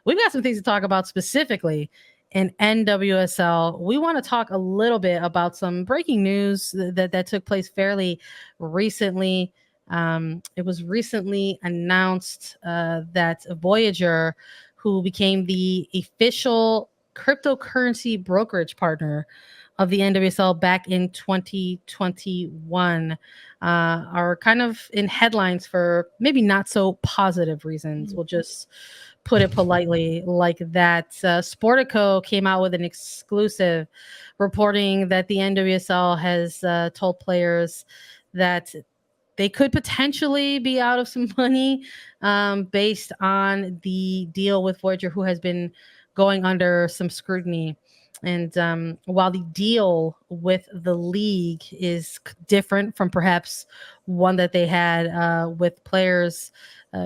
we've got some things to talk about specifically in NWSL. We want to talk a little bit about some breaking news that took place fairly recently. It was recently announced that Voyager, who became the official cryptocurrency brokerage partner of the NWSL back in 2021, are kind of in headlines for maybe not so positive reasons. We'll just put it politely like that. Sportico came out with an exclusive reporting that the NWSL has told players that they could potentially be out of some money based on the deal with Voyager, who has been going under some scrutiny. And while the deal with the league is different from perhaps one that they had with players,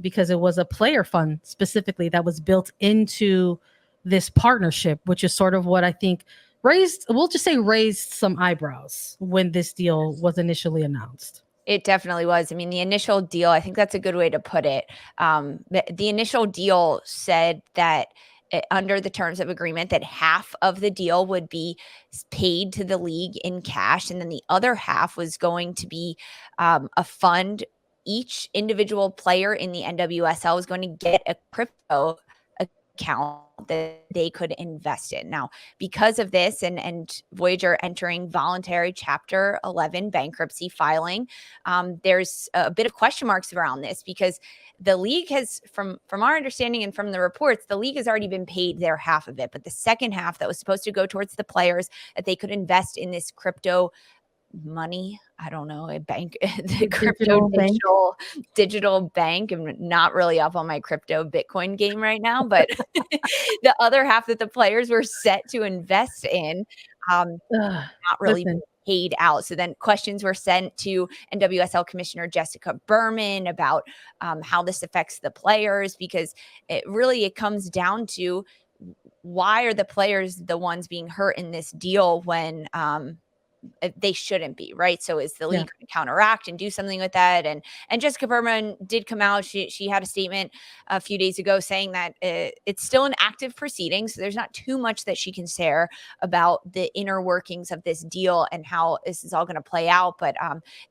because it was a player fund specifically that was built into this partnership, which is sort of what I think raised some eyebrows when this deal was initially announced. It definitely was. I mean, the initial deal, I think that's a good way to put it. The initial deal said that under the terms of agreement that half of the deal would be paid to the league in cash, and then the other half was going to be a fund. Each individual player in the NWSL was going to get a crypto account that they could invest in. Now, because of this and Voyager entering voluntary Chapter 11 bankruptcy filing, there's a bit of question marks around this, because the league has, from our understanding and from the reports, the league has already been paid their half of it. But the second half that was supposed to go towards the players that they could invest in this crypto money, I don't know, a bank, the crypto digital bank. I'm not really up on my crypto Bitcoin game right now, but the other half that the players were set to invest in, not really paid out. So then questions were sent to NWSL Commissioner Jessica Berman about how this affects the players, because it comes down to, why are the players the ones being hurt in this deal when they shouldn't be, right? So is the league going to counteract and do something with that? And Jessica Berman did come out. She had a statement a few days ago saying that it's still an active proceeding, so there's not too much that she can share about the inner workings of this deal and how this is all going to play out. But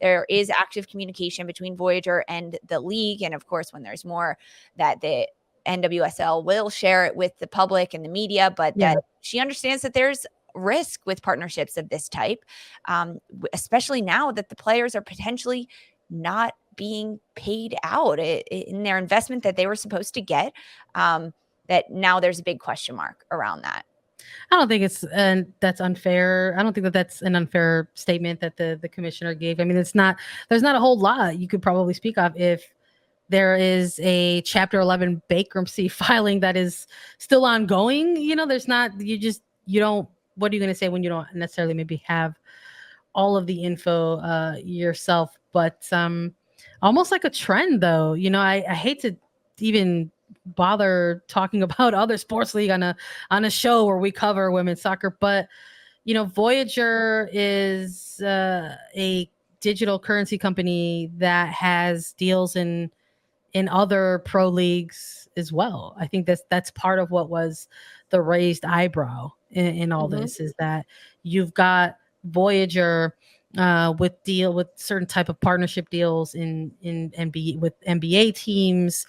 there is active communication between Voyager and the league, and of course, when there's more, that the NWSL will share it with the public and the media, but that she understands that there's risk with partnerships of this type, especially now that the players are potentially not being paid out in their investment that they were supposed to get, that now there's a big question mark around that. I don't think that's unfair. I don't think that that's an unfair statement that the commissioner gave. I mean, there's not a whole lot you could probably speak of if there is a Chapter 11 bankruptcy filing that is still ongoing. There's not, you don't, what are you going to say when you don't necessarily maybe have all of the info yourself? But almost like a trend, though. I hate to even bother talking about other sports league on a show where we cover women's soccer, but Voyager is a digital currency company that has deals in other pro leagues as well. I think that's part of what was the raised eyebrow in all this, is that you've got Voyager with certain type of partnership deals in NBA, with NBA teams,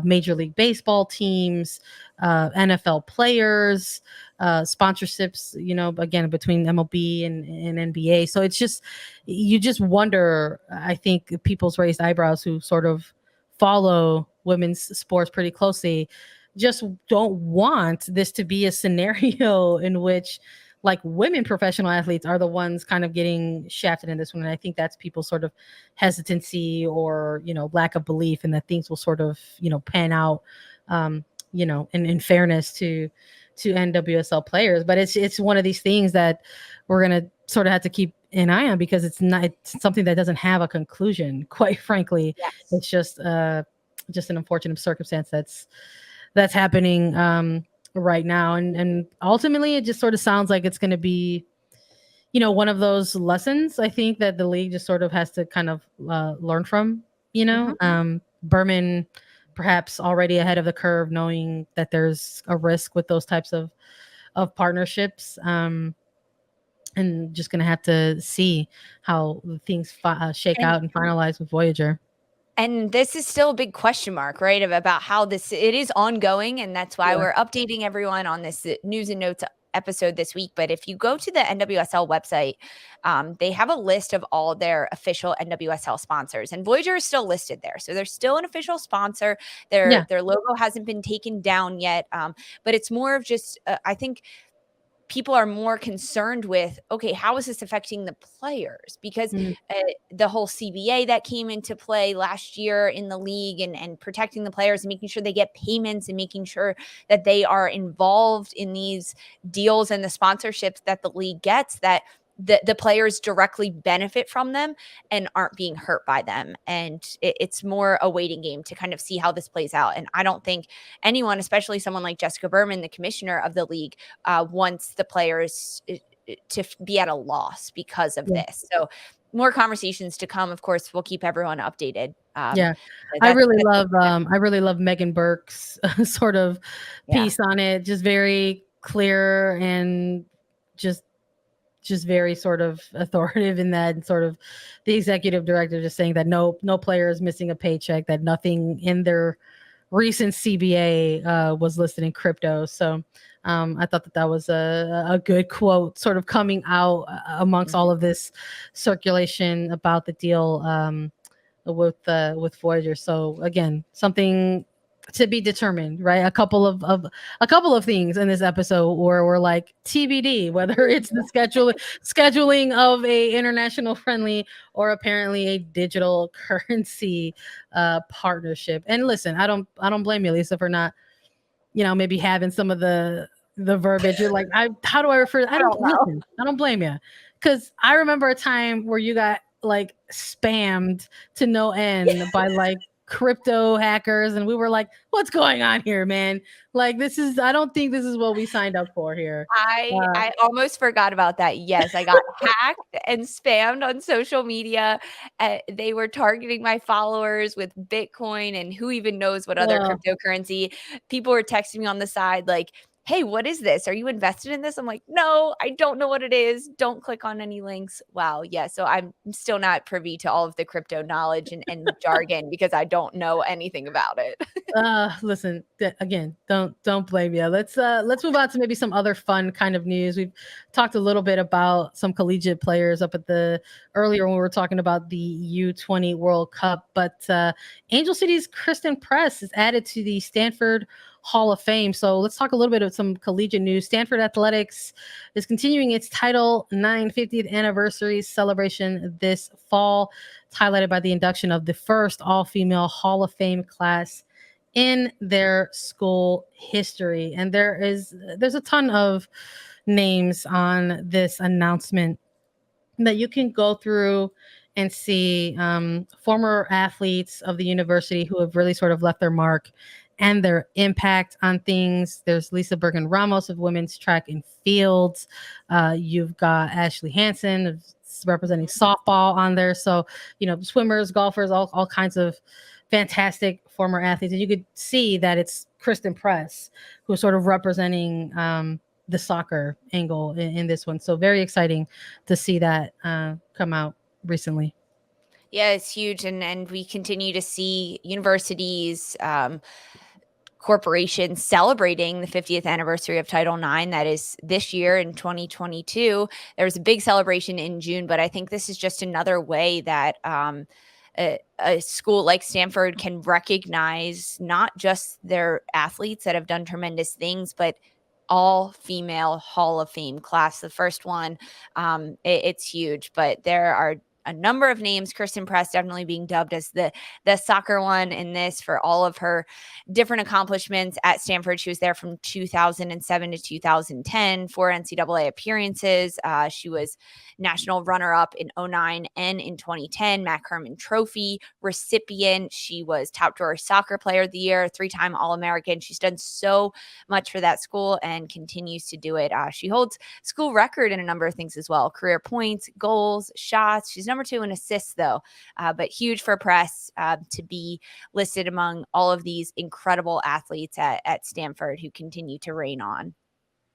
Major League Baseball teams, NFL players, sponsorships, again, between MLB and NBA. So it's just, you just wonder, I think people's raised eyebrows who sort of follow women's sports pretty closely just don't want this to be a scenario in which like women professional athletes are the ones kind of getting shafted in this one. And I think that's people's sort of hesitancy or, lack of belief in that things will sort of, pan out, in fairness to NWSL players. But it's one of these things that we're going to sort of have to keep an eye on, because it's something that doesn't have a conclusion, quite frankly. Yes. It's just an unfortunate circumstance that's happening right now. And ultimately it just sort of sounds like it's going to be, one of those lessons, I think, that the league just sort of has to kind of learn from, Berman perhaps already ahead of the curve, knowing that there's a risk with those types of partnerships. And just gonna have to see how things shake And out and finalize with Voyager. And this is still a big question mark, right? About how it is ongoing. And that's why Yeah. we're updating everyone on this news and notes episode this week. But if you go to the NWSL website, they have a list of all their official NWSL sponsors, and Voyager is still listed there. So they're still an official sponsor. Yeah. Their logo hasn't been taken down yet. But it's more of just, I think, people are more concerned with, okay, how is this affecting the players? Because Mm, the whole CBA that came into play last year in the league, and protecting the players and making sure they get payments and making sure that they are involved in these deals and the sponsorships that the league gets, that the players directly benefit from them and aren't being hurt by them. And it's more a waiting game to kind of see how this plays out. And I don't think anyone, especially someone like Jessica Berman, the commissioner of the league, wants the players to be at a loss because of yeah. this. So more conversations to come. Of course, we'll keep everyone updated. Yeah. That's I really love Megan Burke's sort of yeah. piece on it. Just very clear and just very sort of authoritative in that, and sort of the executive director just saying that no player is missing a paycheck, that nothing in their recent CBA was listed in crypto. So I thought that was a good quote, sort of coming out amongst all of this circulation about the deal with Voyager. So again, something to be determined, right? A couple of things in this episode where we're like TBD, whether it's the scheduling of a international friendly or apparently a digital currency partnership. And listen, I don't blame you, Lisa, for not, maybe having some of the verbiage. You're like, how do I refer? I don't don't know. listen. I don't blame you, because I remember a time where you got like spammed to no end by like crypto hackers, and we were like, what's going on here, man? Like, I don't think this is what we signed up for here. I almost forgot about that. Yes, I got hacked and spammed on social media. They were targeting my followers with Bitcoin and who even knows what other Uh, cryptocurrency. People were texting me on the side like, "Hey, what is this? Are you invested in this?" I'm like, "No, I don't know what it is. Don't click on any links." Wow. Yeah. So I'm still not privy to all of the crypto knowledge and jargon because I don't know anything about it. listen, again, don't blame you. Let's move on to maybe some other fun kind of news. We've talked a little bit about some collegiate players up at the earlier when we were talking about the U20 World Cup, but Angel City's Kirsten Press is added to the Stanford Hall of Fame. So let's talk a little bit of some collegiate news. Stanford Athletics is continuing its Title IX 50th anniversary celebration this fall. It's highlighted by the induction of the first all-female Hall of Fame class in their school history. And there's a ton of names on this announcement that you can go through and see, former athletes of the university who have really sort of left their mark and their impact on things. There's Lisa Bergen Ramos of women's track and fields. You've got Ashley Hansen representing softball on there. So, swimmers, golfers, all kinds of fantastic former athletes. And you could see that it's Kirsten Press who's sort of representing the soccer angle in this one. So very exciting to see that come out recently. Yeah, it's huge. And we continue to see universities, corporations celebrating the 50th anniversary of Title IX. That is this year in 2022. There was a big celebration in June, but I think this is just another way that a school like Stanford can recognize not just their athletes that have done tremendous things, but all female Hall of Fame class. The first one, it's huge, but there are a number of names. Kirsten Press definitely being dubbed as the soccer one in this for all of her different accomplishments at Stanford. She was there from 2007 to 2010, 4 NCAA appearances. She was national runner-up in 2009 and in 2010, Mac Herman Trophy recipient. She was top drawer soccer player of the year, 3-time All-American. She's done so much for that school and continues to do it. She holds school record in a number of things as well: career points, goals, shots. She's number 2 in assists, though. But huge for Press to be listed among all of these incredible athletes at Stanford who continue to reign on.